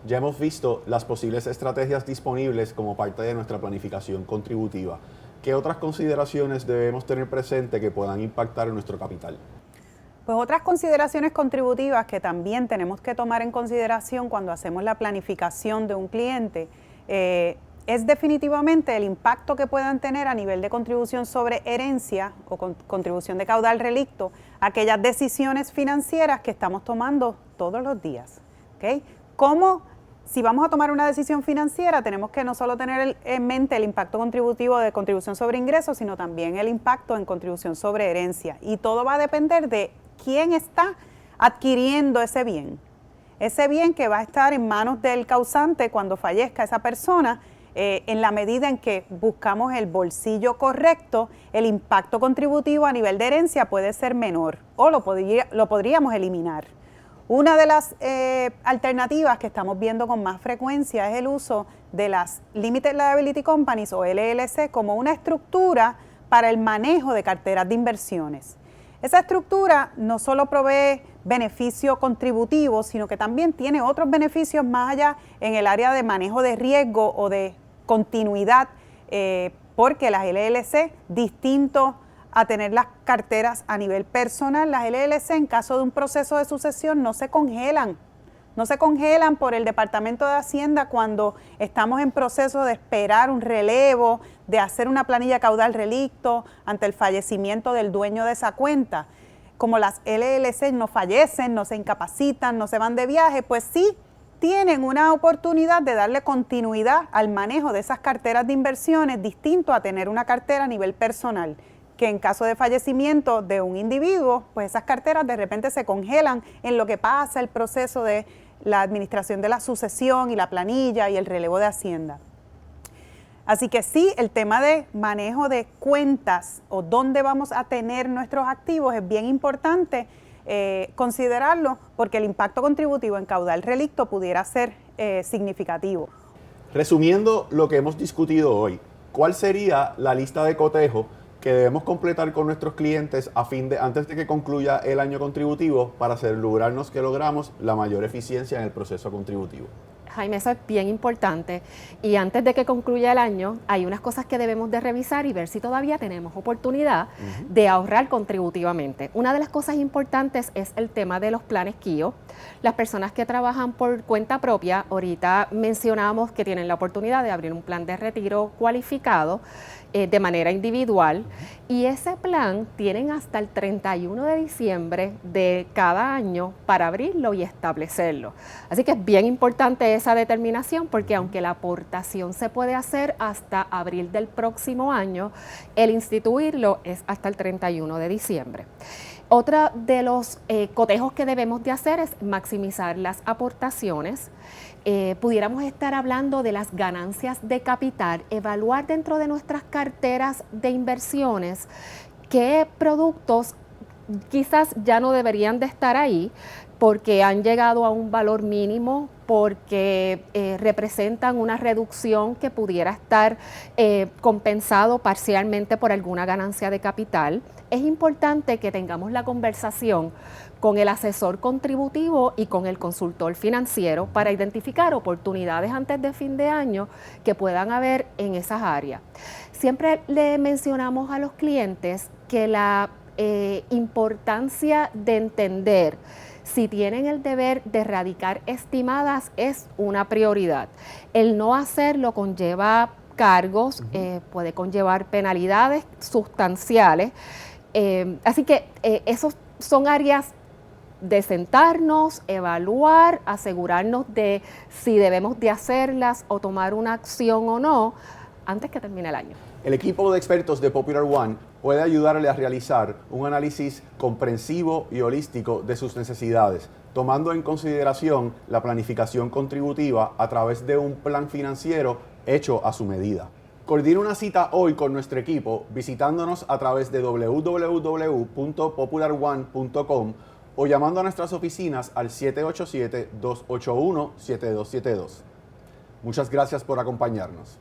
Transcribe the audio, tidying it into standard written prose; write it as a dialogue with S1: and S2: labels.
S1: Ya hemos visto las posibles estrategias disponibles como parte de nuestra planificación contributiva. ¿Qué otras consideraciones debemos tener presente que puedan impactar en nuestro capital?
S2: Pues otras consideraciones contributivas que también tenemos que tomar en consideración cuando hacemos la planificación de un cliente es definitivamente el impacto que puedan tener a nivel de contribución sobre herencia o contribución de caudal relicto, aquellas decisiones financieras que estamos tomando todos los días. ¿Okay? Si vamos a tomar una decisión financiera, tenemos que no solo tener en mente el impacto contributivo de contribución sobre ingresos, sino también el impacto en contribución sobre herencia. Y todo va a depender de quién está adquiriendo ese bien. Ese bien que va a estar en manos del causante cuando fallezca esa persona, en la medida en que buscamos el bolsillo correcto, el impacto contributivo a nivel de herencia puede ser menor o lo podríamos eliminar. Una de las alternativas que estamos viendo con más frecuencia es el uso de las Limited Liability Companies o LLC como una estructura para el manejo de carteras de inversiones. Esa estructura no solo provee beneficio contributivo, sino que también tiene otros beneficios más allá en el área de manejo de riesgo o de continuidad, porque las LLC, distinto a tener las carteras a nivel personal, las LLC en caso de un proceso de sucesión no se congelan. No se congelan por el Departamento de Hacienda cuando estamos en proceso de esperar un relevo, de hacer una planilla caudal relicto ante el fallecimiento del dueño de esa cuenta. Como las LLC no fallecen, no se incapacitan, no se van de viaje, pues sí tienen una oportunidad de darle continuidad al manejo de esas carteras de inversiones, distinto a tener una cartera a nivel personal, que en caso de fallecimiento de un individuo, pues esas carteras de repente se congelan en lo que pasa el proceso de la administración de la sucesión y la planilla y el relevo de Hacienda. Así que sí, el tema de manejo de cuentas o dónde vamos a tener nuestros activos es bien importante considerarlo, porque el impacto contributivo en caudal relicto pudiera ser significativo.
S1: Resumiendo lo que hemos discutido hoy, ¿cuál sería la lista de cotejo que debemos completar con nuestros clientes antes de que concluya el año contributivo para asegurarnos que logramos la mayor eficiencia en el proceso contributivo?
S3: Jaime, eso es bien importante. Y antes de que concluya el año, hay unas cosas que debemos de revisar y ver si todavía tenemos oportunidad de ahorrar contributivamente. Una de las cosas importantes es el tema de los planes KIO. Las personas que trabajan por cuenta propia, ahorita mencionamos que tienen la oportunidad de abrir un plan de retiro cualificado de manera individual, y ese plan tienen hasta el 31 de diciembre de cada año para abrirlo y establecerlo. Así que es bien importante esa determinación, porque aunque la aportación se puede hacer hasta abril del próximo año, el instituirlo es hasta el 31 de diciembre. Otra de los cotejos que debemos de hacer es maximizar las aportaciones. Pudiéramos estar hablando de las ganancias de capital, evaluar dentro de nuestras carteras de inversiones qué productos quizás ya no deberían de estar ahí porque han llegado a un valor mínimo, porque representan una reducción que pudiera estar compensado parcialmente por alguna ganancia de capital. Es importante que tengamos la conversación con el asesor contributivo y con el consultor financiero para identificar oportunidades antes de fin de año que puedan haber en esas áreas. Siempre le mencionamos a los clientes que la importancia de entender si tienen el deber de erradicar estimadas es una prioridad. El no hacerlo conlleva cargos, puede conllevar penalidades sustanciales. Así que esos son áreas de sentarnos, evaluar, asegurarnos de si debemos de hacerlas o tomar una acción o no antes que termine el año.
S1: El equipo de expertos de Popular One puede ayudarle a realizar un análisis comprensivo y holístico de sus necesidades, tomando en consideración la planificación contributiva a través de un plan financiero hecho a su medida. Coordina una cita hoy con nuestro equipo visitándonos a través de www.popularone.com o llamando a nuestras oficinas al 787-281-7272. Muchas gracias por acompañarnos.